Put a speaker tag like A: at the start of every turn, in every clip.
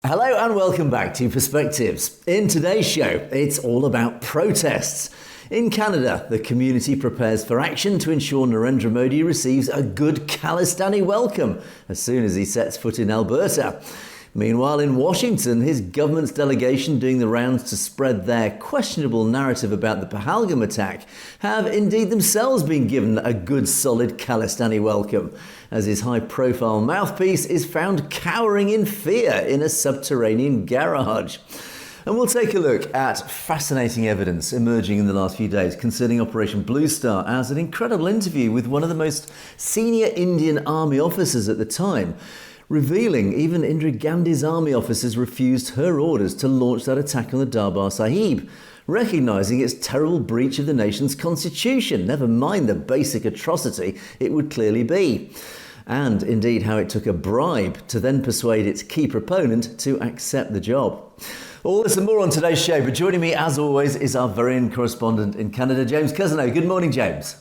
A: Hello and welcome back to Perspectives. In today's show, it's all about protests. In Canada, the community prepares for action to ensure Narendra Modi receives a good Khalistani welcome as soon as he sets foot in Alberta. Meanwhile, in Washington, his government's delegation doing the rounds to spread their questionable narrative about the Pahalgam attack have indeed themselves been given a good solid Khalistani welcome, as his high-profile mouthpiece is found cowering in fear in a subterranean garage. And we'll take a look at fascinating evidence emerging in the last few days concerning Operation Bluestar, as an incredible interview with one of the most senior Indian army officers at the time, revealing even Indira Gandhi's army officers refused her orders to launch that attack on the Darbar Sahib, recognising its terrible breach of the nation's constitution, never mind the basic atrocity it would clearly be. And indeed how it took a bribe to then persuade its key proponent to accept the job. All this and more on today's show, but joining me as always is our very own correspondent in Canada, James Cousineau. Good morning, James.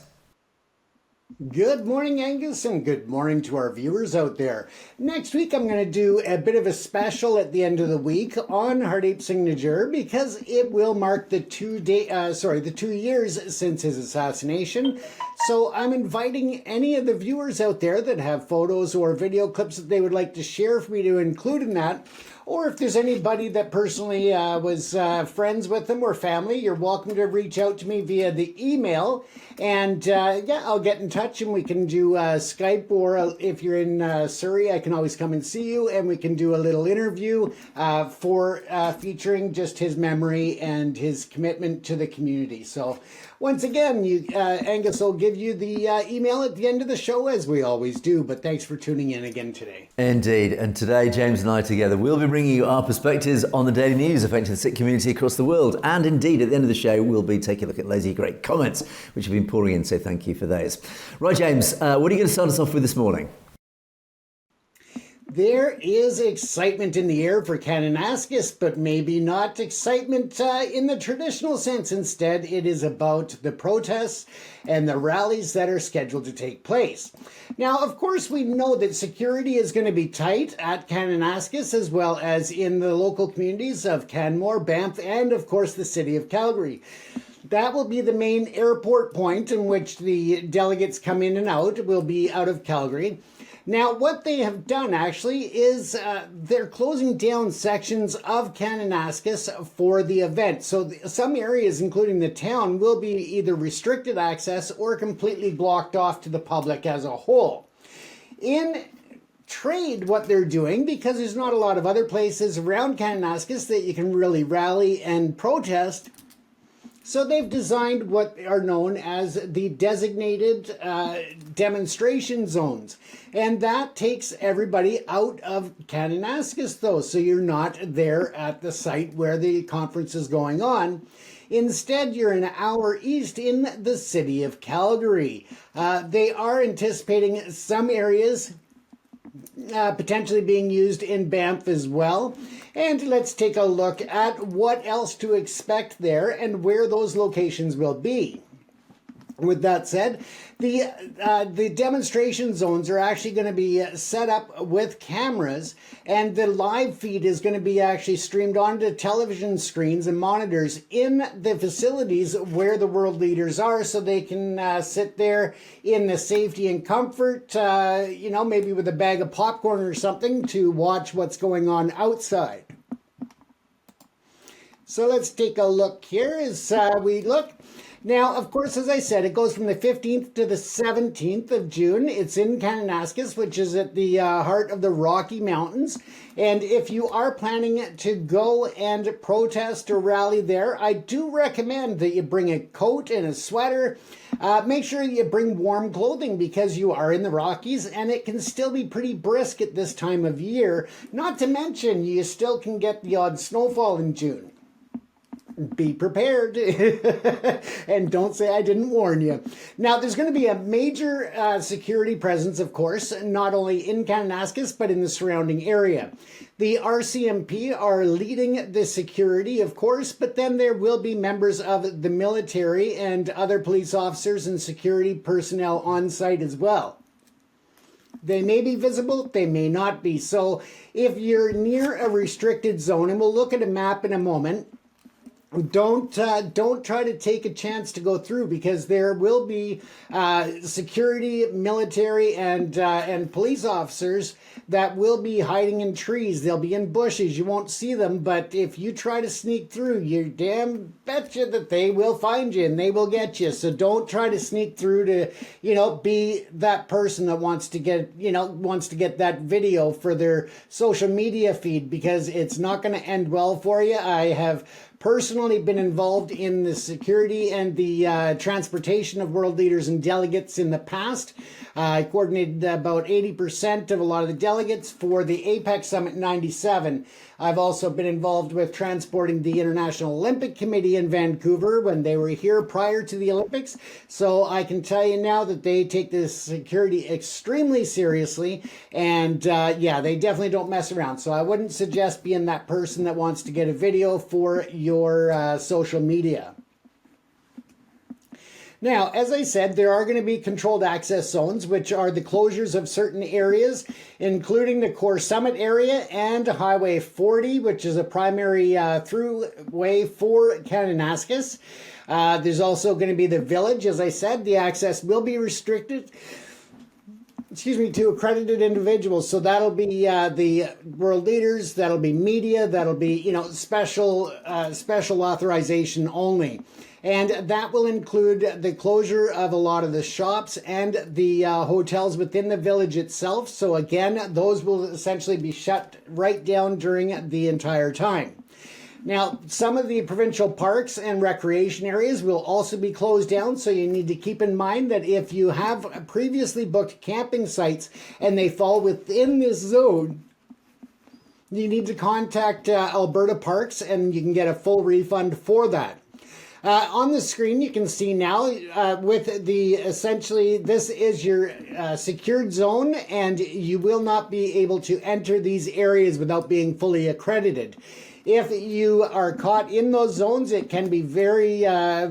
B: Good morning, Angus, and good morning to our viewers out there. Next week, I'm going to do a bit of a special at the end of the week on Hardeep Singh Nijjar, because it will mark the 2 years since his assassination. So I'm inviting any of the viewers out there that have photos or video clips that they would like to share for me to include in that. Or if there's anybody that personally was friends with them or family, you're welcome to reach out to me via the email. And I'll get in touch and we can do Skype, or if you're in Surrey, I can always come and see you and we can do a little interview for featuring just his memory and his commitment to the community. So once again, Angus will give you the email at the end of the show, as we always do. But thanks for tuning in again today.
A: Indeed. And today, James and I together will be bringing you our perspectives on the daily news affecting the Sikh community across the world. And indeed, at the end of the show, we'll be taking a look at loads of great comments, which have been pouring in. So thank you for those. Right, James, what are you going to start us off with this morning?
B: There is excitement in the air for Kananaskis, but maybe not excitement in the traditional sense. Instead, it is about the protests and the rallies that are scheduled to take place. Now, of course, we know that security is going to be tight at Kananaskis, as well as in the local communities of Canmore, Banff, and of course the city of Calgary. That will be the main airport point in which the delegates come in and out. It will be out of Calgary. Now, what they have done actually is they're closing down sections of Kananaskis for the event. So some areas, including the town, will be either restricted access or completely blocked off to the public as a whole. In trade, what they're doing, because there's not a lot of other places around Kananaskis that you can really rally and protest, so they've designed what are known as the designated demonstration zones. And that takes everybody out of Kananaskis, though, so you're not there at the site where the conference is going on. Instead, you're an hour east in the city of Calgary. They are anticipating some areas potentially being used in Banff as well. And let's take a look at what else to expect there and where those locations will be. With that said, the demonstration zones are actually going to be set up with cameras, and the live feed is going to be actually streamed onto television screens and monitors in the facilities where the world leaders are, so they can sit there in the safety and comfort, maybe with a bag of popcorn or something, to watch what's going on outside. So let's take a look here as we look. Now, of course, as I said, it goes from the 15th to the 17th of June. It's in Kananaskis, which is at the heart of the Rocky Mountains. And if you are planning to go and protest or rally there, I do recommend that you bring a coat and a sweater. Make sure you bring warm clothing, because you are in the Rockies and it can still be pretty brisk at this time of year. Not to mention, you still can get the odd snowfall in June. Be prepared and don't say I didn't warn you. Now, there's going to be a major security presence, of course, not only in Kananaskis, but in the surrounding area. The RCMP are leading the security, of course, but then there will be members of the military and other police officers and security personnel on site as well. They may be visible, they may not be. So if you're near a restricted zone, and we'll look at a map in a moment, don't try to take a chance to go through, because there will be security, military, and police officers that will be hiding in trees. They'll be in bushes. You won't see them, but if you try to sneak through, you damn betcha that they will find you and they will get you. So don't try to sneak through to, be that person that wants to get that video for their social media feed, because it's not going to end well for you. I have personally been involved in the security and the transportation of world leaders and delegates in the past. I coordinated about 80% of a lot of the delegates for the APEC Summit 97. I've also been involved with transporting the International Olympic Committee in Vancouver when they were here prior to the Olympics. So I can tell you now that they take this security extremely seriously. And they definitely don't mess around. So I wouldn't suggest being that person that wants to get a video for your social media. Now, as I said, there are going to be controlled access zones, which are the closures of certain areas, including the Core Summit area and Highway 40, which is a primary throughway for Kananaskis. There's also going to be the village. As I said, the access will be restricted to accredited individuals. So that'll be the world leaders, that'll be media, that'll be, special authorization only. And that will include the closure of a lot of the shops and the hotels within the village itself. So again, those will essentially be shut right down during the entire time. Now, some of the provincial parks and recreation areas will also be closed down, so you need to keep in mind that if you have previously booked camping sites and they fall within this zone, you need to contact Alberta Parks and you can get a full refund for that. On the screen, you can see now with essentially this is your secured zone, and you will not be able to enter these areas without being fully accredited. If you are caught in those zones, it can be very,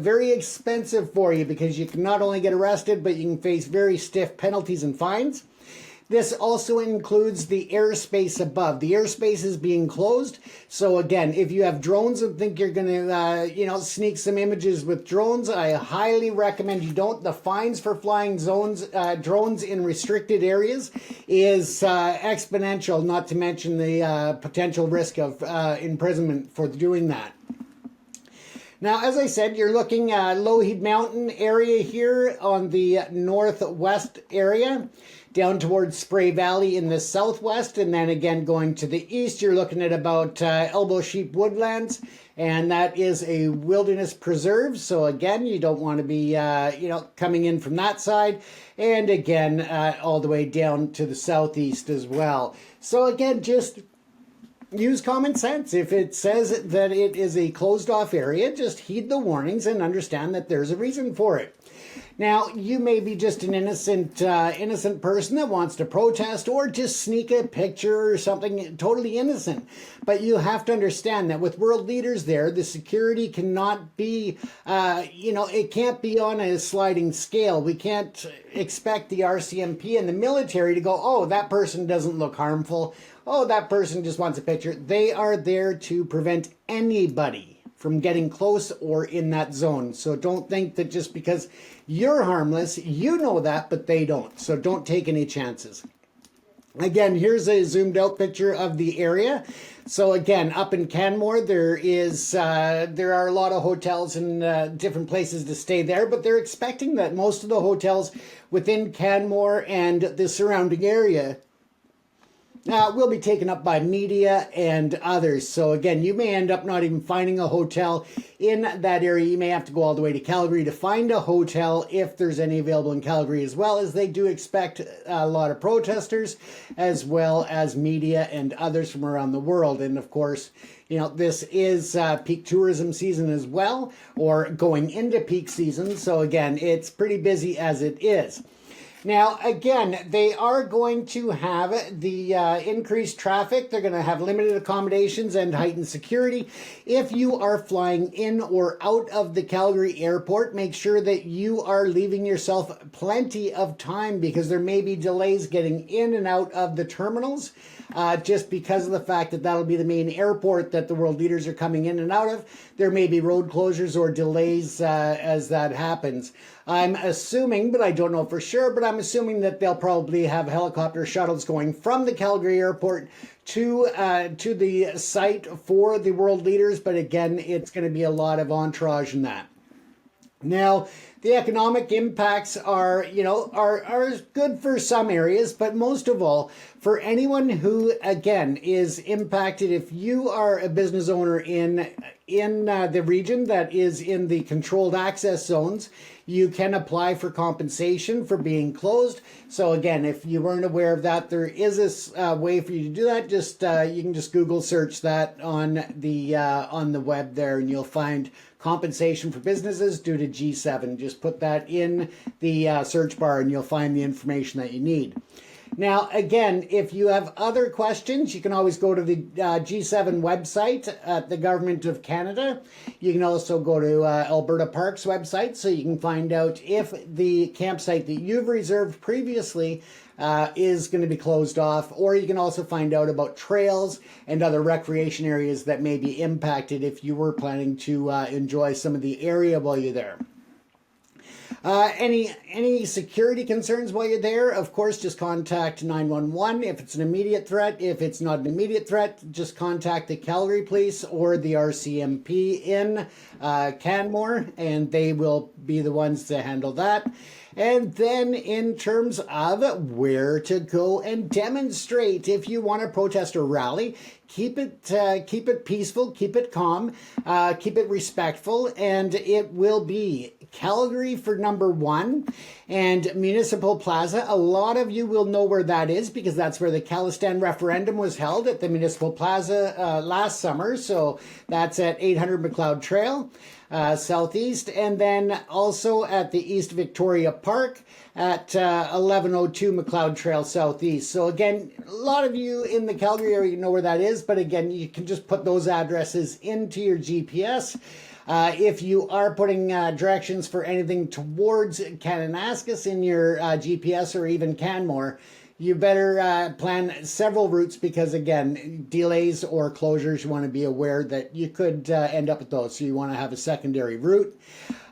B: very expensive for you, because you can not only get arrested, but you can face very stiff penalties and fines. This also includes the airspace above. The airspace is being closed. So again, if you have drones and think you're going to, sneak some images with drones, I highly recommend you don't. The fines for flying drones in restricted areas is exponential, not to mention the potential risk of imprisonment for doing that. Now, as I said, you're looking at Lougheed Mountain area here on the northwest area, down towards Spray Valley in the southwest, and then again going to the east, you're looking at about Elbow Sheep Woodlands, and that is a wilderness preserve. So again, you don't want to be, coming in from that side, and again, all the way down to the southeast as well. So again, just use common sense. If it says that it is a closed off area, just heed the warnings and understand that there's a reason for it. Now, you may be just an innocent person that wants to protest or just sneak a picture or something totally innocent. But you have to understand that with world leaders there, the security cannot be, it can't be on a sliding scale. We can't expect the RCMP and the military to go, oh, that person doesn't look harmful. Oh, that person just wants a picture. They are there to prevent anybody from getting close or in that zone. So don't think that just because you're harmless, you know that, but they don't. So don't take any chances. Again, here's a zoomed out picture of the area. So again, up in Canmore, there are a lot of hotels and different places to stay there, but they're expecting that most of the hotels within Canmore and the surrounding area will be taken up by media and others. So again, you may end up not even finding a hotel in that area. You may have to go all the way to Calgary to find a hotel if there's any available in Calgary, as well as they do expect a lot of protesters, as well as media and others from around the world. And of course, this is peak tourism season as well, or going into peak season. So again, it's pretty busy as it is. Now, again, they are going to have the increased traffic. They're going to have limited accommodations and heightened security. If you are flying in or out of the Calgary airport, make sure that you are leaving yourself plenty of time, because there may be delays getting in and out of the terminals, just because of the fact that that'll be the main airport that the world leaders are coming in and out of. There may be road closures or delays as that happens. I'm assuming, but I don't know for sure, but I'm assuming that they'll probably have helicopter shuttles going from the Calgary airport to the site for the world leaders. But again, it's going to be a lot of entourage in that. Now, the economic impacts are good for some areas, but most of all, for anyone who, again, is impacted, if you are a business owner in the region that is in the controlled access zones, you can apply for compensation for being closed. So again, if you weren't aware of that, there is a way for you to do that. Just you can just Google search that on the web there, and you'll find compensation for businesses due to G7. Just put that in the search bar and you'll find the information that you need. Now, again, if you have other questions, you can always go to the G7 website at the Government of Canada. You can also go to Alberta Parks website, so you can find out if the campsite that you've reserved previously is going to be closed off, or you can also find out about trails and other recreation areas that may be impacted if you were planning to enjoy some of the area while you're there. Any security concerns while you're there, of course, just contact 911 if it's an immediate threat. If it's not an immediate threat, just contact the Calgary Police or the RCMP in Canmore, and they will be the ones to handle that. And then in terms of where to go and demonstrate, if you want to protest or rally, keep it peaceful, keep it calm, keep it respectful, and it will be Calgary for number 1 and Municipal Plaza. A lot of you will know where that is because that's where the Khalistan referendum was held, at the Municipal Plaza last summer. So that's at 800 McLeod Trail. Southeast, and then also at the East Victoria Park at 1102 McLeod Trail Southeast. So again, a lot of you in the Calgary area know where that is, but again, you can just put those addresses into your GPS. If you are putting directions for anything towards Kananaskis in your GPS or even Canmore, you better plan several routes because, again, delays or closures, you want to be aware that you could end up with those. So you want to have a secondary route.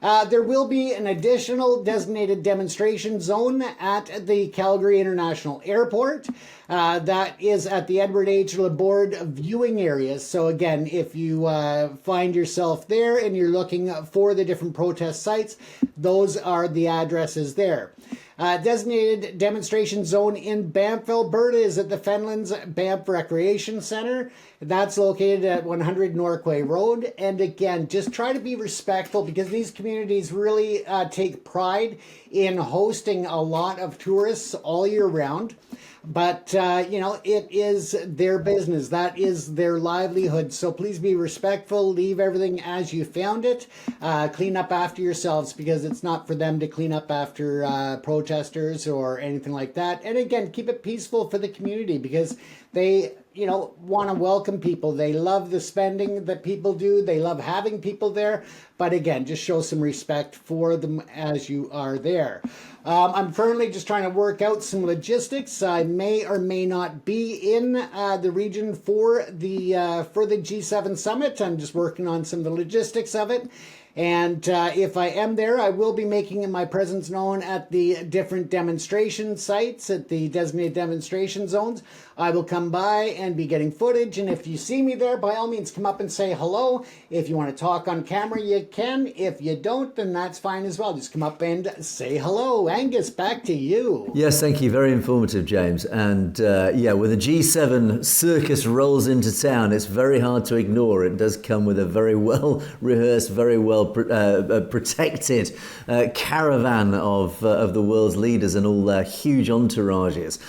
B: There will be an additional designated demonstration zone at the Calgary International Airport. That is at the Edward H. Laborde viewing areas. So again, if you find yourself there and you're looking for the different protest sites, those are the addresses there. Designated demonstration zone in Banff, Alberta is at the Fenlands Banff Recreation Centre. That's located at 100 Norquay Road. And again, just try to be respectful because these communities really take pride in hosting a lot of tourists all year round. But, it is their business. That is their livelihood. So please be respectful. Leave everything as you found it. Clean up after yourselves because it's not for them to clean up after protesters or anything like that. And again, keep it peaceful for the community because they, want to welcome people. They love the spending that people do. They love having people there. But again, just show some respect for them as you are there. I'm currently just trying to work out some logistics. I may or may not be in the region for the G7 summit. I'm just working on some of the logistics of it. And if I am there, I will be making my presence known at the different demonstration sites, at the designated demonstration zones. I will come by and be getting footage. And if you see me there, by all means, come up and say hello. If you want to talk on camera, you can. If you don't, then that's fine as well. Just come up and say hello. Angus, back to you.
A: Yes, thank you. Very informative, James. And when the G7 circus rolls into town, it's very hard to ignore. It does come with a very well rehearsed, very well protected caravan of the world's leaders and all their huge entourages.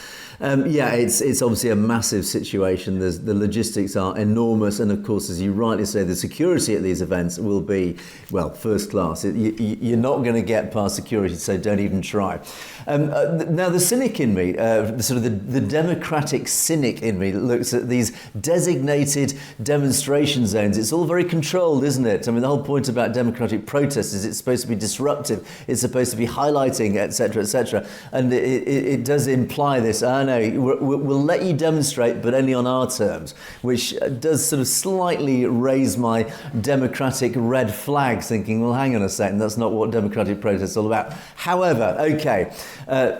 A: Yeah, it's obviously a massive situation. The logistics are enormous, and of course, as you rightly say, the security at these events will be, well, first class. You're not going to get past security, so don't even try. Now, the cynic in me, the democratic cynic in me, looks at these designated demonstration zones. It's all very controlled, isn't it? I mean, the whole point about democratic protests is it's supposed to be disruptive. It's supposed to be highlighting, etc., etc. And it does imply this. No, we'll let you demonstrate, but only on our terms, which does sort of slightly raise my democratic red flags, thinking, well, hang on a second, that's not what democratic protest is all about. However, okay,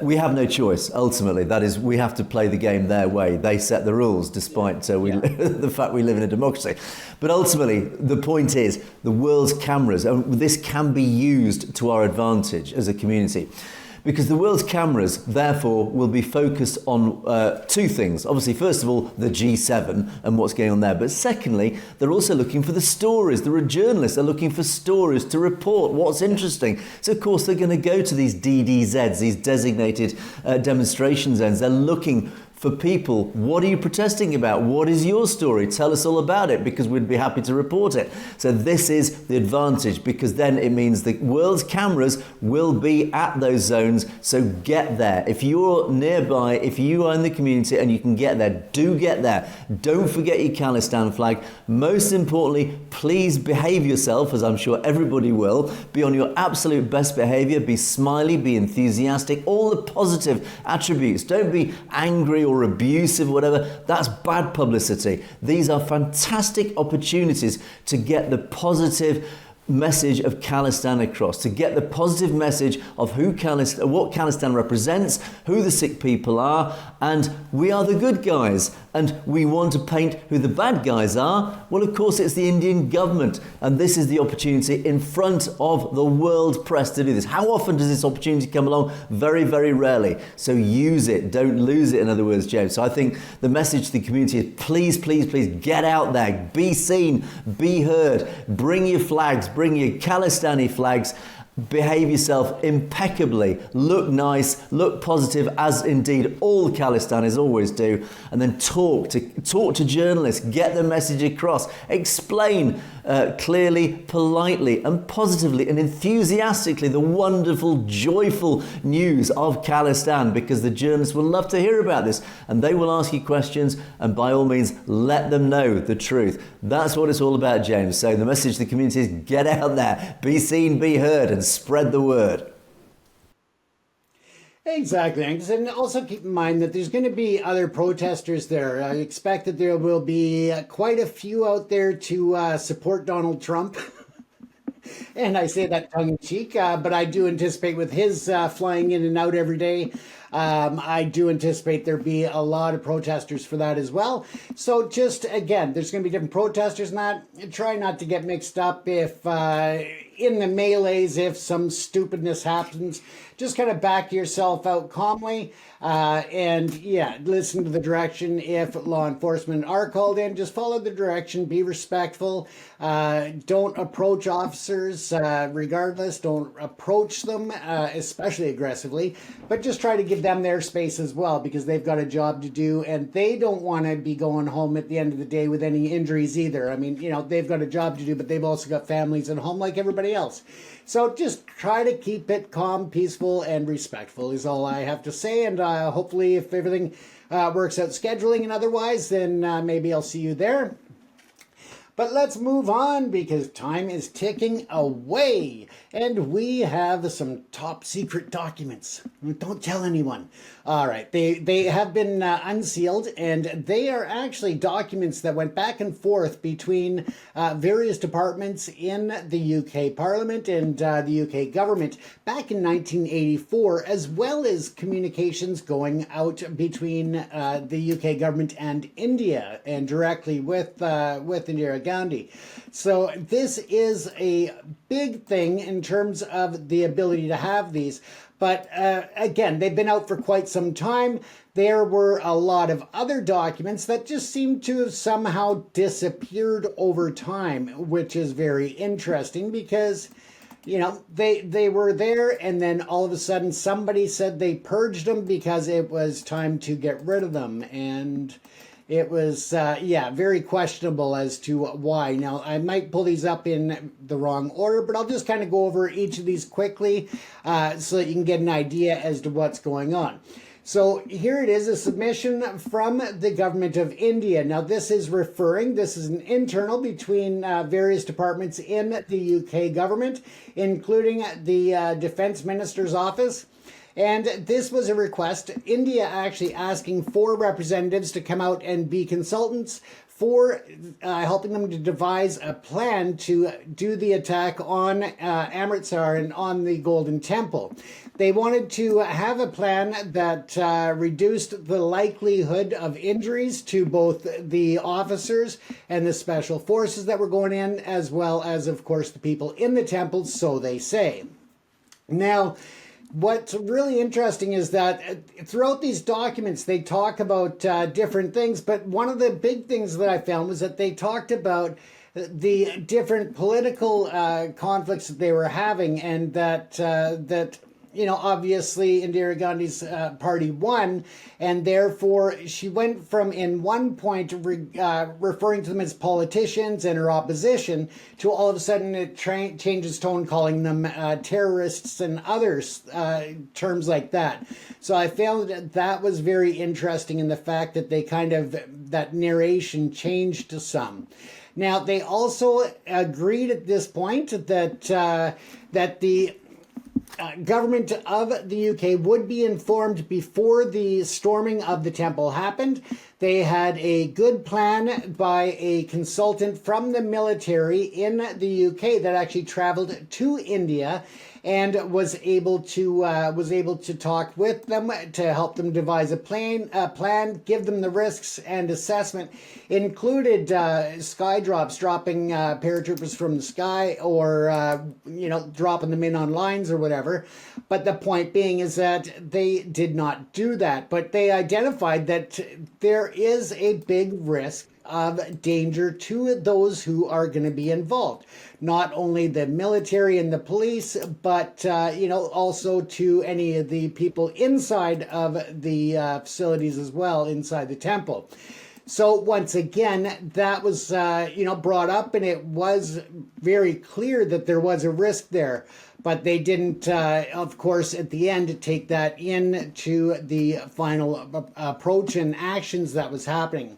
A: we have no choice, ultimately. That is, we have to play the game their way. They set the rules, despite the fact we live in a democracy. But ultimately, the point is, the world's cameras, and this can be used to our advantage as a community. Because the world's cameras, therefore, will be focused on two things. Obviously, first of all, the G7 and what's going on there. But secondly, they're also looking for the stories. There are journalists, they're looking for stories to report what's interesting. So, of course, they're going to go to these DDZs, these designated demonstration zones. They're looking for people. What are you protesting about? What is your story? Tell us all about it, because we'd be happy to report it. So this is the advantage, because then it means the world's cameras will be at those zones. So get there. If you're nearby, if you are in the community and you can get there, do get there. Don't forget your Khalistan flag. Most importantly, please behave yourself, as I'm sure everybody will. Be on your absolute best behavior. Be smiley, be enthusiastic, all the positive attributes. Don't be angry or abusive, whatever. That's bad publicity. These are fantastic opportunities to get the positive message of Khalistan across, to get the positive message of what Khalistan represents, who the Sikh people are, and we are the good guys, and we want to paint who the bad guys are. Well, of course, it's the Indian government, and this is the opportunity in front of the world press to do this. How often does this opportunity come along? Very, very rarely. So use it. Don't lose it, in other words, James. So I think the message to the community is please, please, please get out there, be seen, be heard, bring your flags, bring your Khalistani flags, behave yourself impeccably, look nice, look positive, as indeed all Khalistanis always do, and then talk to journalists, get the message across, explain clearly, politely and positively and enthusiastically the wonderful, joyful news of Khalistan, because the journalists will love to hear about this and they will ask you questions, and by all means let them know the truth. That's what it's all about, James. So the message to the community is get out there, be seen, be heard, and spread the word.
B: Exactly, Angus. And also keep in mind that there's going to be other protesters there. I expect that there will be quite a few out there to support Donald Trump. And I say that tongue-in-cheek, but I do anticipate with his flying in and out every day, I do anticipate there'll be a lot of protesters for that as well. So just, again, there's going to be different protesters and that. Try not to get mixed up if in the melees, if some stupidness happens. Just kind of back yourself out calmly and, yeah, listen to the direction. If law enforcement are called in, just follow the direction, be respectful. Don't approach officers regardless. Don't approach them, especially aggressively, but just try to give them their space as well, because they've got a job to do and they don't want to be going home at the end of the day with any injuries either. I mean, you know, they've got a job to do, but they've also got families at home like everybody else. So just try to keep it calm, peaceful, and respectful is all I have to say. And hopefully if everything works out scheduling and otherwise, then maybe I'll see you there. But let's move on, because time is ticking away and we have some top secret documents. Don't tell anyone. All right, they have been unsealed, and they are actually documents that went back and forth between various departments in the UK Parliament and the UK government back in 1984, as well as communications going out between the UK government and India, and directly with Indira Gandhi. So this is a big thing in terms of the ability to have these. But again, they've been out for quite some time. There were a lot of other documents that just seem to have somehow disappeared over time, which is very interesting because they were there, and then all of a sudden somebody said they purged them because it was time to get rid of them. And it was, very questionable as to why. Now, I might pull these up in the wrong order, but I'll just kind of go over each of these quickly so that you can get an idea as to what's going on. So here it is, a submission from the government of India. Now this is an internal between various departments in the UK government, including the Defence Minister's office. And this was a request, India actually asking for representatives to come out and be consultants for helping them to devise a plan to do the attack on Amritsar and on the Golden Temple. They wanted to have a plan that reduced the likelihood of injuries to both the officers and the special forces that were going in, as well as, of course, the people in the temple, so they say. Now, what's really interesting is that throughout these documents, they talk about different things, but one of the big things that I found was that they talked about the different political conflicts that they were having, and that obviously Indira Gandhi's party won, and therefore she went from, in one point, referring to them as politicians and her opposition, to all of a sudden it changes tone, calling them terrorists and others, terms like that. So I found that was very interesting in the fact that they that narration changed to some. Now, they also agreed at this point that the government of the UK would be informed before the storming of the temple happened. They had a good plan by a consultant from the military in the UK that actually traveled to India and was able to talk with them to help them devise a plan, give them the risks and assessment. Included sky drops, dropping paratroopers from the sky, or dropping them in on lines or whatever. But the point being is that they did not do that. But they identified that there is a big risk of danger to those who are going to be involved. Not only the military and the police, but also to any of the people inside of the facilities as well, inside the temple. So once again, that was brought up, and it was very clear that there was a risk there. But they didn't, of course, at the end, take that into the final approach and actions that was happening.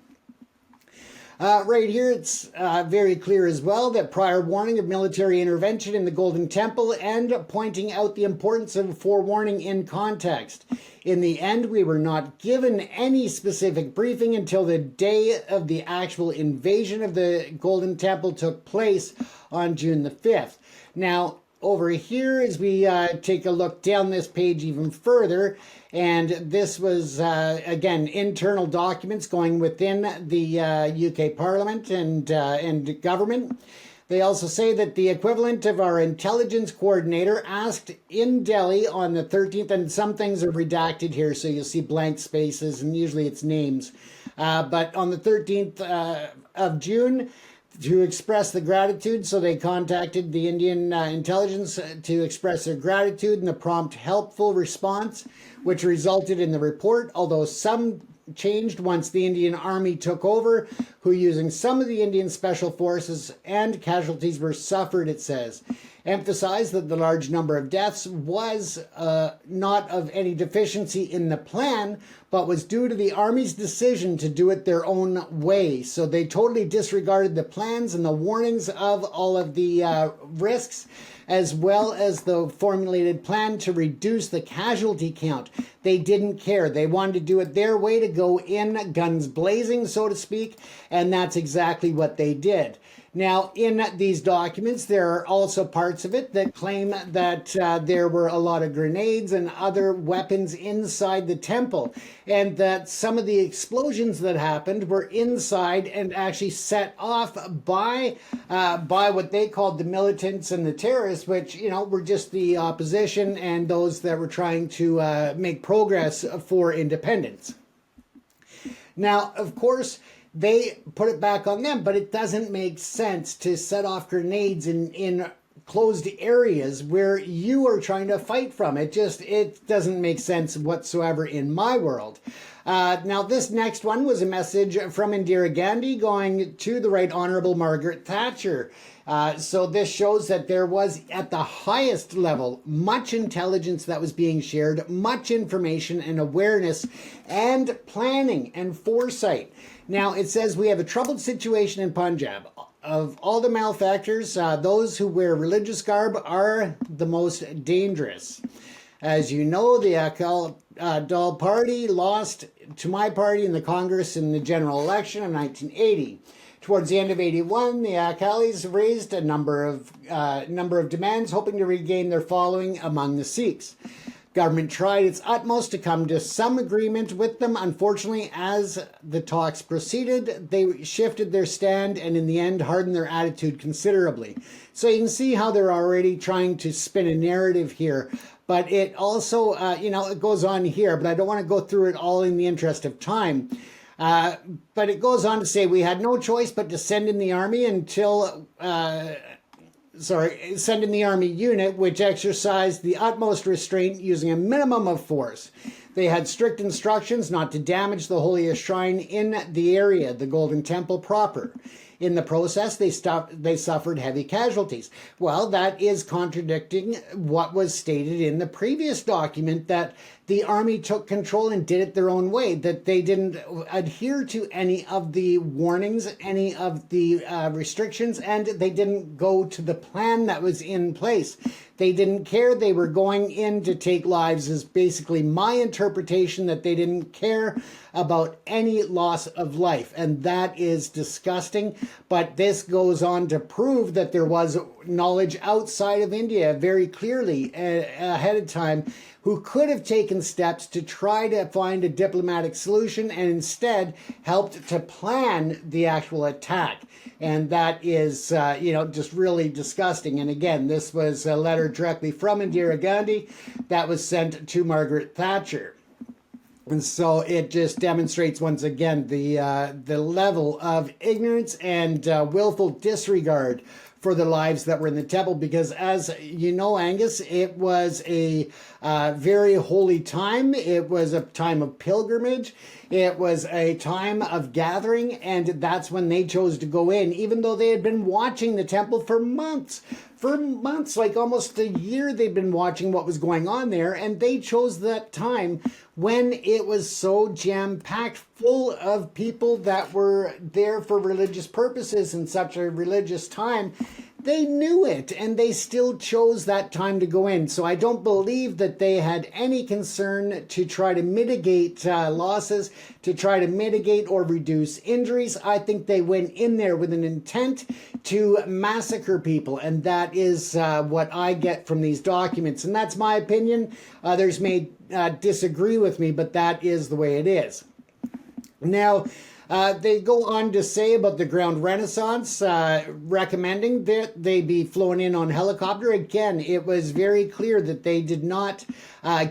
B: Right here, it's very clear as well that prior warning of military intervention in the Golden Temple, and pointing out the importance of forewarning in context. In the end, we were not given any specific briefing until the day of the actual invasion of the Golden Temple took place on June the 5th. Now, over here, as we take a look down this page even further, and this was, again, internal documents going within the UK Parliament and government. They also say that the equivalent of our intelligence coordinator asked in Delhi on the 13th, and some things are redacted here, so you'll see blank spaces, and usually it's names. But on the 13th of June, to express the gratitude, so they contacted the Indian intelligence to express their gratitude and the prompt, helpful response, which resulted in the report, although some changed once the Indian Army took over, who, using some of the Indian Special Forces, and casualties were suffered, it says. Emphasized that the large number of deaths was not of any deficiency in the plan, but was due to the Army's decision to do it their own way. So they totally disregarded the plans and the warnings of all of the risks, as well as the formulated plan to reduce the casualty count. They didn't care. They wanted to do it their way, to go in guns blazing, so to speak, and that's exactly what they did. Now, in these documents, there are also parts of it that claim that there were a lot of grenades and other weapons inside the temple, and that some of the explosions that happened were inside and actually set off by what they called the militants and the terrorists, which, were just the opposition and those that were trying to make progress for independence. Now, of course, they put it back on them, but it doesn't make sense to set off grenades in closed areas where you are trying to fight from. It doesn't make sense whatsoever in my world. Now, this next one was a message from Indira Gandhi going to the Right Honourable Margaret Thatcher. So this shows that there was, at the highest level, much intelligence that was being shared, much information and awareness and planning and foresight. Now, it says we have a troubled situation in Punjab. Of all the malefactors, those who wear religious garb are the most dangerous. As you know, the Akal Dal party lost to my party in the Congress in the general election of 1980. Towards the end of 81, the Akalis raised a number of demands, hoping to regain their following among the Sikhs. Government tried its utmost to come to some agreement with them. Unfortunately, as the talks proceeded, they shifted their stand and in the end hardened their attitude considerably. So you can see how they're already trying to spin a narrative here. But it also, it goes on here, but I don't want to go through it all in the interest of time. But it goes on to say we had no choice but to send in the army send in the army unit, which exercised the utmost restraint using a minimum of force. They had strict instructions not to damage the holiest shrine in the area, the Golden Temple proper. In the process, they suffered heavy casualties. Well, that is contradicting what was stated in the previous document, that the army took control and did it their own way, that they didn't adhere to any of the warnings, any of the restrictions, and they didn't go to the plan that was in place. They didn't care. They were going in to take lives, is basically my interpretation, that they didn't care about any loss of life. And that is disgusting. But this goes on to prove that there was knowledge outside of India very clearly ahead of time, who could have taken steps to try to find a diplomatic solution and instead helped to plan the actual attack. And that is, just really disgusting. And again, this was a letter directly from Indira Gandhi that was sent to Margaret Thatcher. And so it just demonstrates once again the level of ignorance and willful disregard for the lives that were in the temple, because as you know, Angus, it was a very holy time. It was a time of pilgrimage. It was a time of gathering, and that's when they chose to go in, even though they had been watching the temple for months. For months, like almost a year, they'd been watching what was going on there, and they chose that time when it was so jam-packed full of people that were there for religious purposes in such a religious time. They knew it, and they still chose that time to go in. So I don't believe that they had any concern to try to mitigate losses, to try to mitigate or reduce injuries. I think they went in there with an intent to massacre people, and that is what I get from these documents. And that's my opinion. Others may disagree with me, but that is the way it is. Now, they go on to say about the ground renaissance, recommending that they be flown in on helicopter. Again, it was very clear that they did not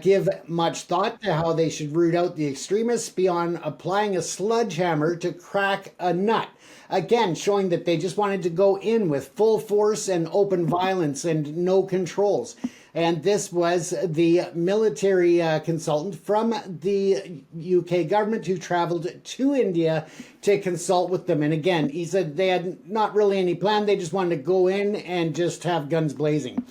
B: give much thought to how they should root out the extremists beyond applying a sledgehammer to crack a nut. Again, showing that they just wanted to go in with full force and open violence and no controls. And this was the military consultant from the UK government who traveled to India to consult with them. And again, he said they had not really any plan. They just wanted to go in and just have guns blazing.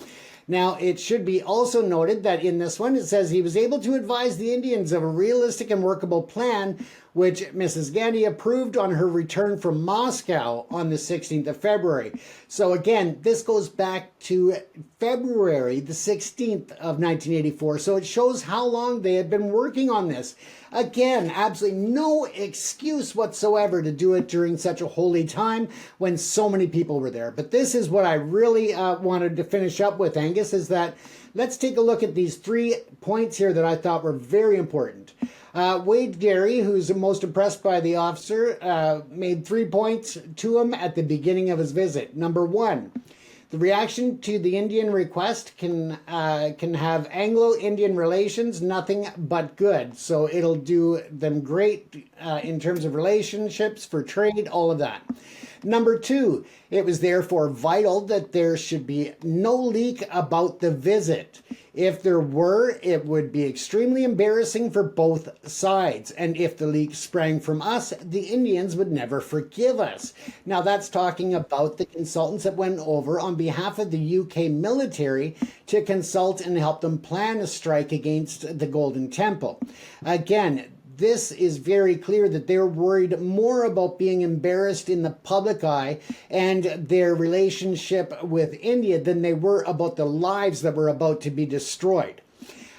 B: Now, it should be also noted that in this one, it says he was able to advise the Indians of a realistic and workable plan, which Mrs. Gandhi approved on her return from Moscow on the 16th of February. So again, this goes back to February the 16th of 1984. So it shows how long they had been working on this. Again, absolutely no excuse whatsoever to do it during such a holy time when so many people were there. But this is what I really wanted to finish up with, Angus, is that let's take a look at these 3 points here that I thought were very important. Wade Gary, who's most impressed by the officer, made 3 points to him at the beginning of his visit. Number 1, the reaction to the Indian request can have Anglo-Indian relations nothing but good. So it'll do them great in terms of relationships, for trade, all of that. Number 2, it was therefore vital that there should be no leak about the visit. If there were, it would be extremely embarrassing for both sides. And if the leak sprang from us, the Indians would never forgive us. Now, that's talking about the consultants that went over on behalf of the UK military to consult and help them plan a strike against the Golden Temple. Again, this is very clear that they're worried more about being embarrassed in the public eye and their relationship with India than they were about the lives that were about to be destroyed.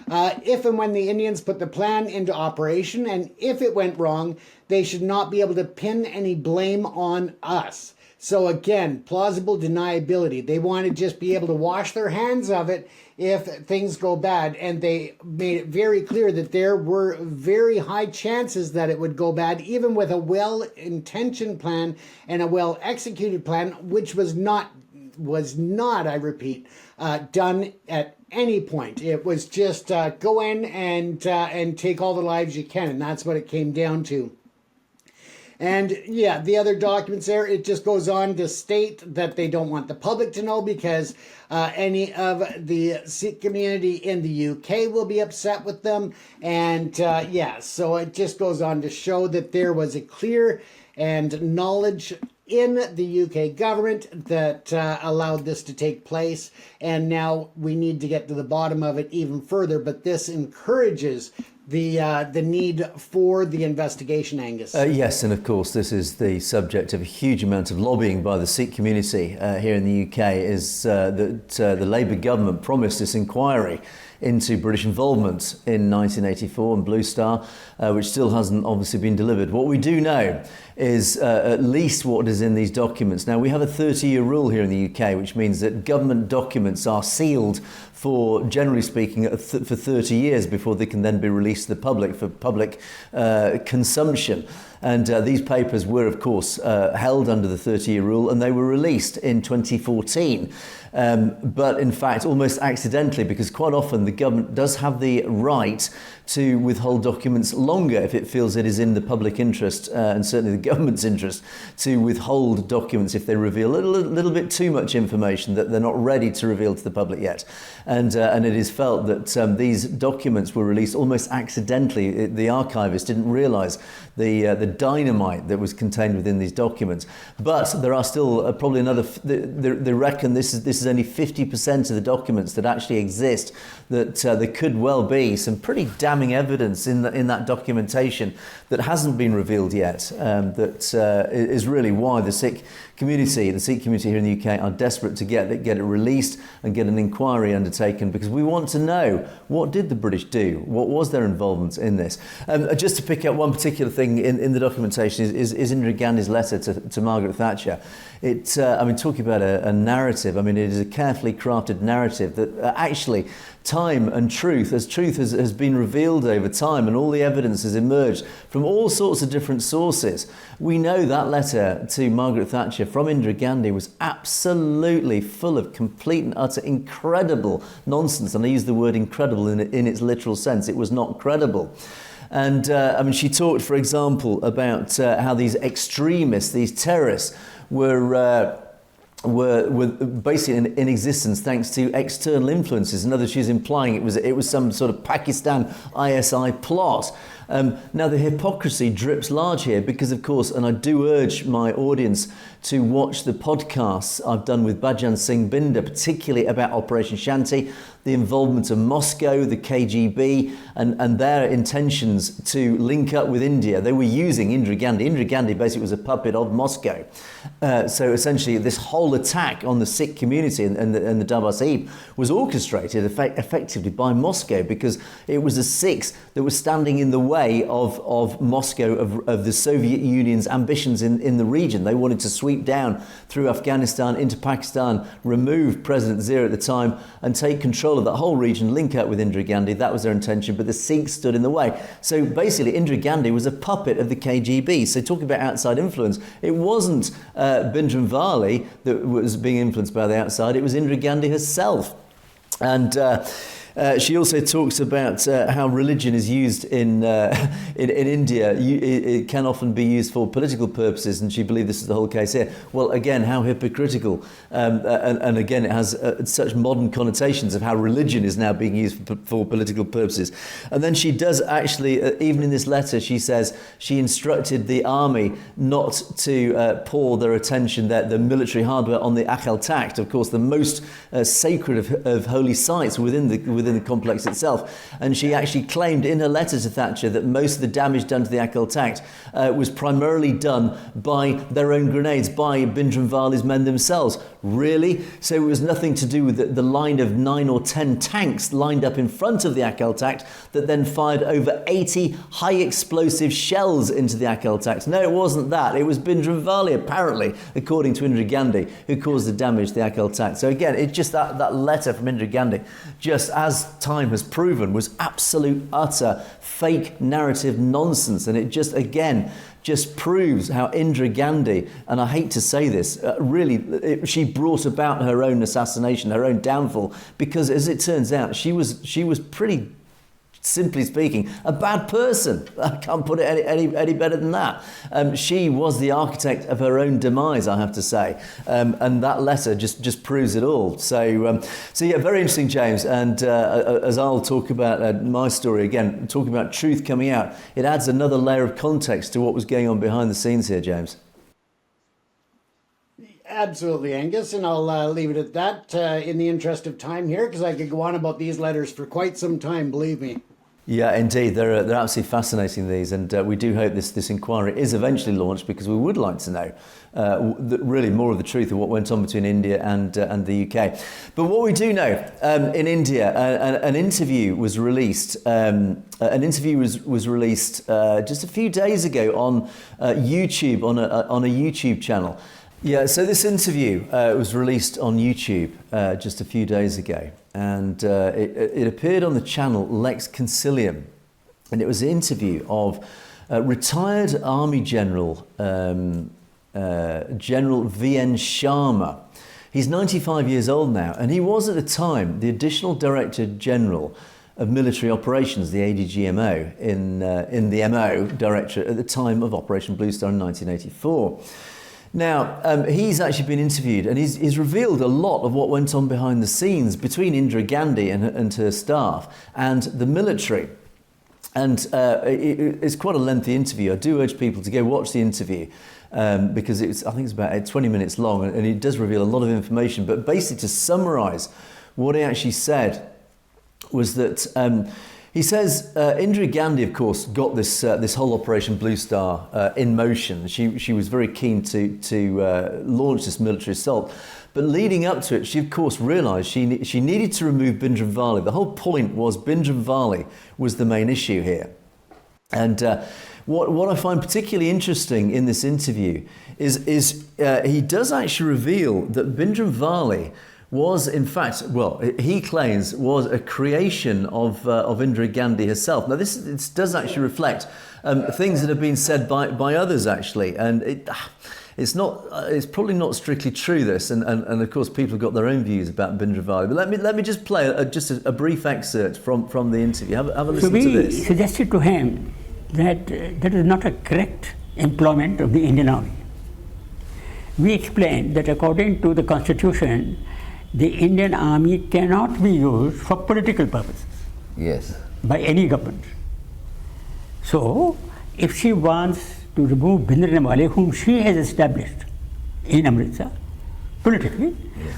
B: If and when the Indians put the plan into operation, and if it went wrong, they should not be able to pin any blame on us. So again, plausible deniability. They want to just be able to wash their hands of it if things go bad. And they made it very clear that there were very high chances that it would go bad, even with a well-intentioned plan and a well-executed plan, which was not, I repeat, done at any point. It was just go in and take all the lives you can. And that's what it came down to. And yeah, the other documents there, it just goes on to state that they don't want the public to know because any of the Sikh community in the UK will be upset with them. And yeah, so it just goes on to show that there was a clear and knowledge in the UK government that allowed this to take place. And now we need to get to the bottom of it even further. But this encourages the need for the investigation, Angus.
A: Yes, and of course this is the subject of a huge amount of lobbying by the Sikh community here in the UK, is that the Labour government promised this inquiry into British involvement in 1984 and Bluestar, which still hasn't obviously been delivered. What we do know is at least what is in these documents. Now, we have a 30-year rule here in the UK, which means that government documents are sealed for, generally speaking, for 30 years before they can then be released to the public for public consumption. And these papers were, of course, held under the 30-year rule, and they were released in 2014. But in fact, almost accidentally, because quite often the government does have the right to withhold documents longer if it feels it is in the public interest, and certainly the government's interest, to withhold documents if they reveal a little bit too much information that they're not ready to reveal to the public yet. And it is felt that these documents were released almost accidentally. The archivist didn't realise the dynamite that was contained within these documents. But there are still probably another. They reckon this is only 50% of the documents that actually exist. That there could well be some pretty damning evidence in that documentation that hasn't been revealed yet. That is really why the Sikh community here in the UK are desperate to get it released and get an inquiry undertaken, because we want to know, what did the British do? What was their involvement in this? Just to pick up one particular thing in the documentation is Indira Gandhi's letter to Margaret Thatcher. Talking about a narrative, it is a carefully crafted narrative that actually time and truth has been revealed over time, and all the evidence has emerged from all sorts of different sources. We know that letter to Margaret Thatcher from Indira Gandhi was absolutely full of complete and utter incredible nonsense, and I use the word incredible in its literal sense. It was not credible. And she talked, for example, about how these extremists, these terrorists, were basically in existence thanks to external influences. In other words, she's implying it was some sort of Pakistan ISI plot. Now, the hypocrisy drips large here because, of course, and I do urge my audience to watch the podcasts I've done with Bhajan Singh Binder, particularly about Operation Shanti, the involvement of Moscow, the KGB, and their intentions to link up with India. They were using Indira Gandhi. Indira Gandhi basically was a puppet of Moscow. So essentially, this whole attack on the Sikh community and the Darbar Sahib was orchestrated effectively by Moscow, because it was the Sikhs that were standing in the way of Moscow, of the Soviet Union's ambitions in the region. They wanted to sweep down through Afghanistan into Pakistan, remove President Zia at the time, and take control of that whole region, link up with Indira Gandhi. That was their intention, but the Sikhs stood in the way. So basically, Indira Gandhi was a puppet of the KGB. So talking about outside influence, it wasn't Bhindranwale that was being influenced by the outside, it was Indira Gandhi herself. And She also talks about how religion is used in India. It can often be used for political purposes, and she believes this is the whole case here. Well, again, how hypocritical. And again, it has such modern connotations of how religion is now being used for political purposes. And then she does actually, even in this letter, she says she instructed the army not to pour their attention, the military hardware, on the Akhal Takht, of course, the most sacred of holy sites within the complex itself. And she actually claimed in her letter to Thatcher that most of the damage done to the Akhal Takht was primarily done by their own grenades, by Bhindranwale's men themselves. Really? So it was nothing to do with the line of 9 or 10 tanks lined up in front of the Akhal Takht that then fired over 80 high explosive shells into the Akhal Takht. No, it wasn't that. It was Bhindranwale, apparently, according to Indira Gandhi, who caused the damage to the Akhal Takht. So again, it's just that letter from Indira Gandhi, just as time has proven, was absolute, utter, fake narrative nonsense. And it just proves how Indira Gandhi, and I hate to say this, she brought about her own assassination, her own downfall, because as it turns out, she was pretty, simply speaking, a bad person. I can't put it any better than that. She was the architect of her own demise, I have to say, and that letter just proves it all. So yeah, very interesting, James. And as I'll talk about my story again, talking about truth coming out, it adds another layer of context to what was going on behind the scenes here, James.
B: Absolutely, Angus, and I'll leave it at that in the interest of time here, because I could go on about these letters for quite some time, believe me.
A: Yeah, indeed. They're absolutely fascinating, these, and we do hope this inquiry is eventually launched, because we would like to know really more of the truth of what went on between India and the UK. But what we do know, in India, an interview was released. Was released just a few days ago on YouTube, on a YouTube channel. Yeah, so this interview was released on YouTube just a few days ago, and it appeared on the channel Lex Concilium, and it was an interview of retired Army General General V.N. Sharma. He's 95 years old now, and he was at the time the Additional Director General of Military Operations, the ADGMO, in the MO Directorate at the time of Operation Bluestar in 1984. Now, he's actually been interviewed, and he's revealed a lot of what went on behind the scenes between Indira Gandhi and her staff and the military. And it's quite a lengthy interview. I do urge people to go watch the interview because I think it's about 20 minutes long, and it does reveal a lot of information. But basically, to summarise, what he actually said was that he says Indira Gandhi, of course, got this whole Operation Bluestar in motion. She was very keen to launch this military assault. But leading up to it, she of course realised she needed to remove Bhindranwale. The whole point was Bhindranwale was the main issue here. And what I find particularly interesting in this interview is he does actually reveal that Bhindranwale was, in fact, well, he claims, was a creation of Indira Gandhi herself. Now, this does actually reflect things that have been said by others, actually, and it's probably not strictly true, this, and of course people have got their own views about Bhindranwale. But let me just play just a brief excerpt from the interview. Have a listen to this.
C: We suggested to him that that is not a correct employment of the Indian Army. We explained that according to the Constitution, the Indian Army cannot be used for political purposes.
A: Yes.
C: By any government. So, if she wants to remove Bhindranwale, whom she has established in Amritsar, politically,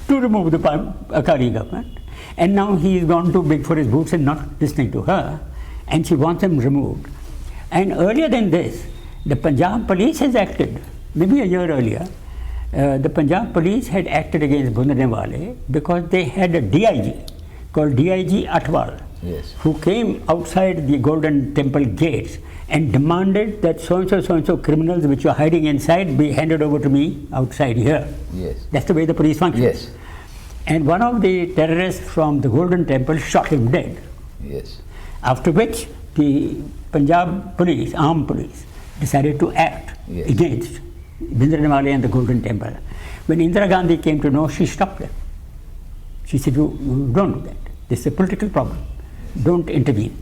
C: to remove the Akali government, and now he has gone too big for his boots and not listening to her, and she wants him removed. And earlier than this, the Punjab police has acted, maybe a year earlier. The Punjab police had acted against Bhindranwale because they had a DIG called DIG Atwal,
A: yes,
C: who came outside the Golden Temple gates and demanded that so-and-so criminals which are hiding inside be handed over to me outside here.
A: Yes.
C: That's the way the police functions.
A: Yes.
C: And one of the terrorists from the Golden Temple shot him dead.
A: Yes.
C: After which the Punjab police, armed police, decided to act against Bhindranwale and the Golden Temple. When Indira Gandhi came to know, she stopped them. She said, you don't do that. This is a political problem. Don't intervene.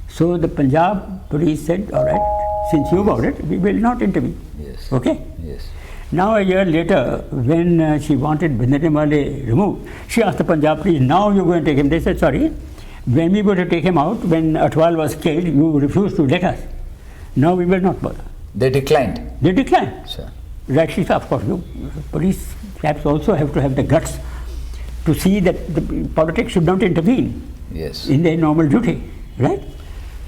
C: So the Punjab police said, all right, since you got it, we will not intervene.
A: Yes.
C: Okay?
A: Yes.
C: Now a year later, when she wanted Bindranwale removed, she asked the Punjab police, now you're going to take him. They said, sorry, when we were to take him out, when Atwal was killed, you refused to let us. Now we will not bother.
A: They declined?
C: They declined.
A: Sure.
C: Rightly so, of course. Police chaps also have to have the guts to see that the politics should not intervene in their normal duty, right?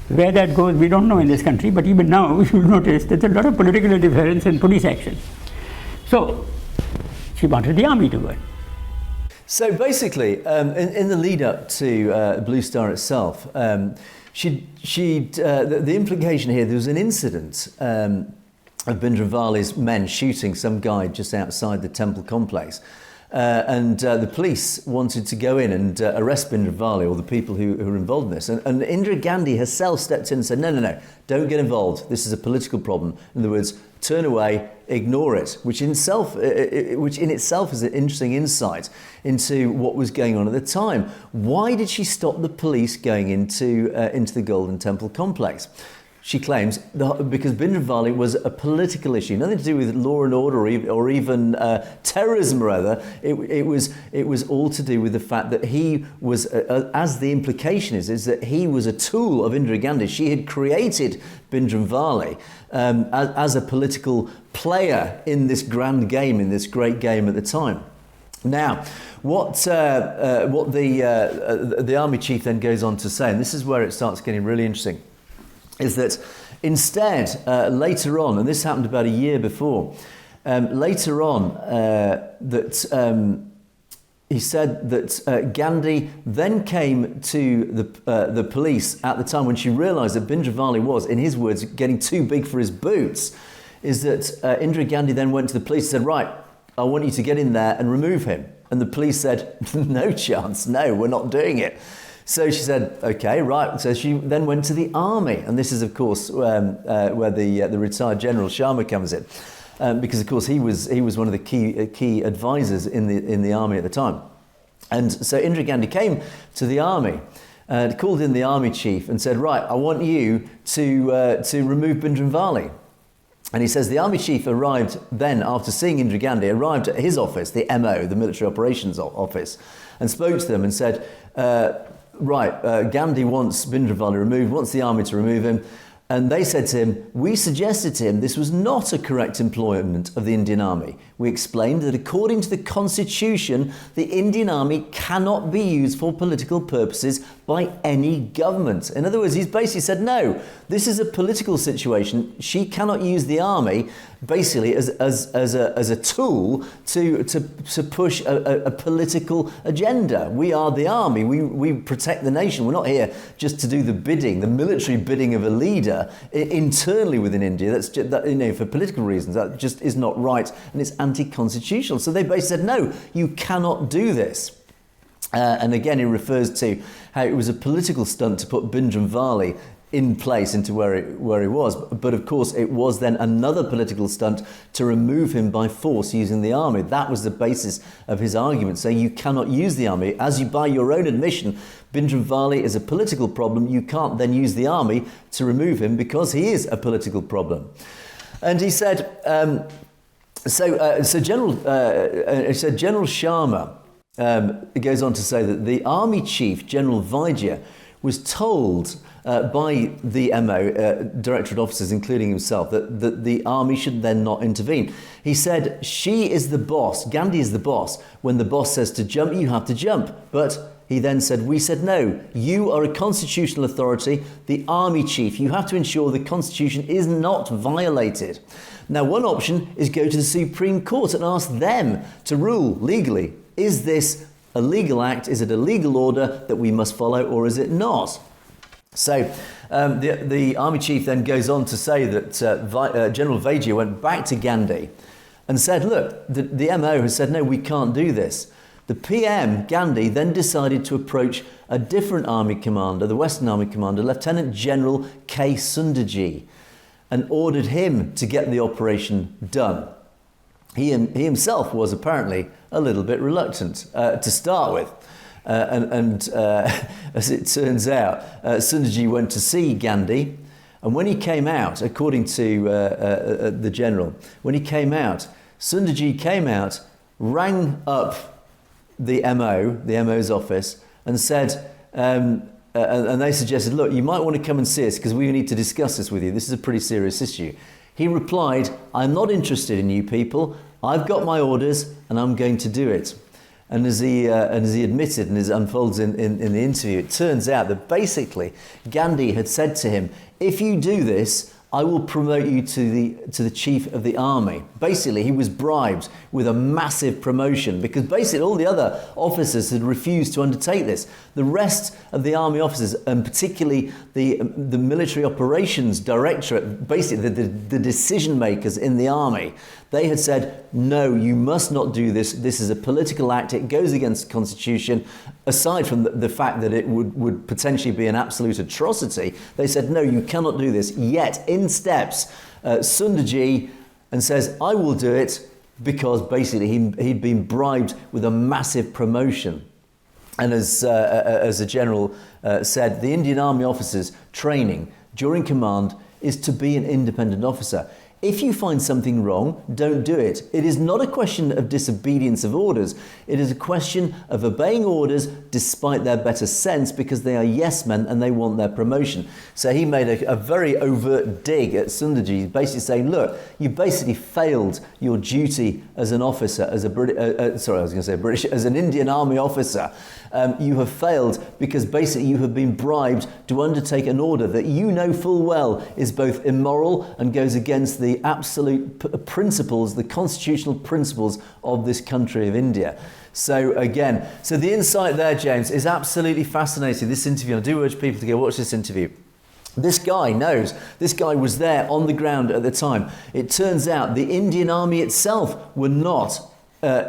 C: Where that goes, we don't know in this country, but even now we should notice that there's a lot of political interference in police action. So, she wanted the army to go in.
A: So basically, in the lead up to Bluestar itself, the implication here, there was an incident of Bindranwale's men shooting some guy just outside the temple complex. And the police wanted to go in and arrest Bindranwale, or the people who were involved in this. And Indira Gandhi herself stepped in and said, no, don't get involved. This is a political problem. In other words, turn away, ignore it, which in itself is an interesting insight into what was going on at the time. Why did she stop the police going into the Golden Temple complex? She claims because Bindranwale was a political issue, nothing to do with law and order or even terrorism or other. It was all to do with the fact that he was, as the implication is that he was a tool of Indira Gandhi. She had created Bindranwale as a political player in this grand game, in this great game at the time. Now, what the army chief then goes on to say, and this is where it starts getting really interesting, is that instead, later on, and this happened about a year before, later on, he said that Gandhi then came to the police at the time when she realised that Bindranwale was, in his words, getting too big for his boots, is that Indira Gandhi then went to the police and said, right, I want you to get in there and remove him. And the police said, no chance, no, we're not doing it. So she said, okay, right. So she then went to the army. And this is, of course, where the retired General Sharma comes in. Because, of course, he was one of the key advisors in the army at the time. And so Indira Gandhi came to the army, called in the army chief and said, right, I want you to remove Bindranwale. And he says the army chief arrived then, after seeing Indira Gandhi, arrived at his office, the MO, the Military Operations Office, and spoke to them and said, Gandhi wants Bindranwale removed, wants the army to remove him. And they said to him, we suggested to him this was not a correct employment of the Indian Army. We explained that according to the Constitution, the Indian Army cannot be used for political purposes by any government. In other words, he's basically said, no, this is a political situation. She cannot use the army basically as a tool to push a political agenda. We are the army. We protect the nation. We're not here just to do the military bidding of a leader internally within India. That's just, for political reasons. That just is not right, and it's anti-constitutional. So they basically said, no, you cannot do this. And again, he refers to how it was a political stunt to put Bindranwale in place into where he was. But of course, it was then another political stunt to remove him by force using the army. That was the basis of his argument, saying you cannot use the army. As you, by your own admission, Bindranwale is a political problem. You can't then use the army to remove him because he is a political problem. And he said, General Sharma goes on to say that the army chief, General Vaidya, was told by the MO, directorate officers, including himself, that the army should then not intervene. He said, she is the boss, Gandhi is the boss. When the boss says to jump, you have to jump. But he then said, we said, no, you are a constitutional authority, the army chief. You have to ensure the constitution is not violated. Now, one option is go to the Supreme Court and ask them to rule legally. Is this a legal act? Is it a legal order that we must follow, or is it not? So the army chief then goes on to say that General Vaidya went back to Gandhi and said, look, the MO has said, no, we can't do this. The PM, Gandhi, then decided to approach a different army commander, the Western Army commander, Lieutenant General K. Sundarji, and ordered him to get the operation done. He himself was apparently a little bit reluctant to start with. As it turns out, Sunderji went to see Gandhi, and when he came out, according to the general, when he came out, Sunderji came out, rang up the MO's office, and said, and they suggested, look, you might want to come and see us because we need to discuss this with you. This is a pretty serious issue. He replied, I'm not interested in you people. I've got my orders and I'm going to do it. And as he admitted, and as it unfolds in the interview, it turns out that basically Gandhi had said to him, if you do this, I will promote you to the chief of the army. Basically, he was bribed with a massive promotion because basically all the other officers had refused to undertake this. The rest of the army officers, and particularly the military operations directorate, basically the decision makers in the army, they had said, no, you must not do this. This is a political act. It goes against the constitution. Aside from the fact that it would potentially be an absolute atrocity, they said, no, you cannot do this. Yet in steps Sunderji and says, I will do it, because basically he'd been bribed with a massive promotion. And as the general said, the Indian Army officers' training during command is to be an independent officer. If you find something wrong, don't do it. It is not a question of disobedience of orders. It is a question of obeying orders despite their better sense, because they are yes men and they want their promotion. So he made a very overt dig at Sunderji, basically saying, look, you basically failed your duty as an officer, as as an Indian Army officer. You have failed because basically you have been bribed to undertake an order that you know full well is both immoral and goes against the absolute principles, the constitutional principles of this country of India. So again, so the insight there, James, is absolutely fascinating. This interview, I do urge people to go watch this interview. This guy knows. This guy was there on the ground at the time. It turns out the Indian Army itself were not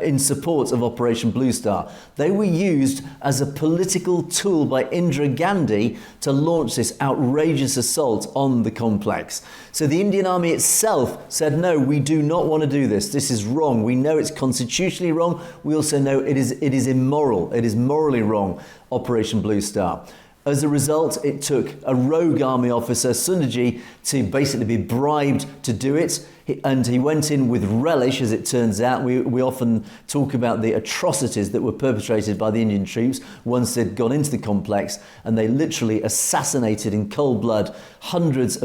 A: in support of Operation Bluestar. They were used as a political tool by Indira Gandhi to launch this outrageous assault on the complex. So the Indian Army itself said, no, we do not want to do this. This is wrong. We know it's constitutionally wrong. We also know it is immoral. It is morally wrong, Operation Bluestar. As a result, it took a rogue army officer, Sunderji, to basically be bribed to do it. And he went in with relish, as it turns out. We often talk about the atrocities that were perpetrated by the Indian troops once they'd gone into the complex, and they literally assassinated in cold blood thousands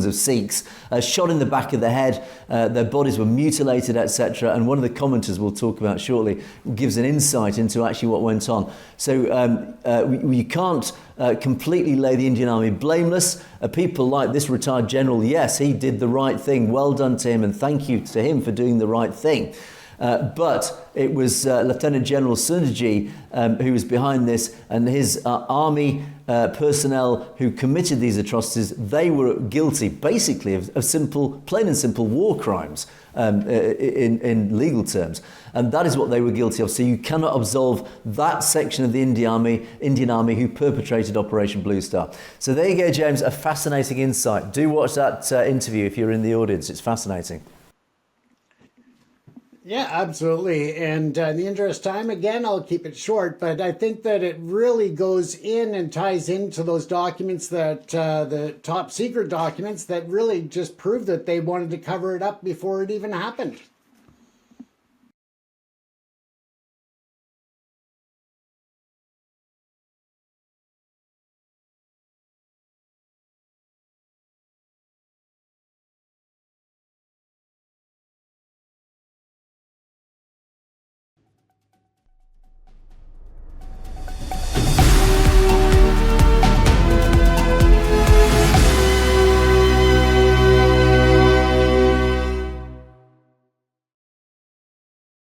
A: of Sikhs, shot in the back of the head. Their bodies were mutilated, etc. And one of the commenters we'll talk about shortly gives an insight into actually what went on. So you can't completely lay the Indian Army blameless. People like this retired general, yes, he did the right thing. Well done to him, and thank you to him for doing the right thing. But it was Lieutenant General Sunderji who was behind this, and his army personnel who committed these atrocities. They were guilty, basically, of plain and simple war crimes in legal terms. And that is what they were guilty of. So you cannot absolve that section of the Indian Army who perpetrated Operation Bluestar. So there you go, James, a fascinating insight. Do watch that interview if you're in the audience. It's fascinating.
B: Yeah, absolutely. And in the interest of time, again, I'll keep it short, but I think that it really goes in and ties into those documents that the top secret documents that really just prove that they wanted to cover it up before it even happened.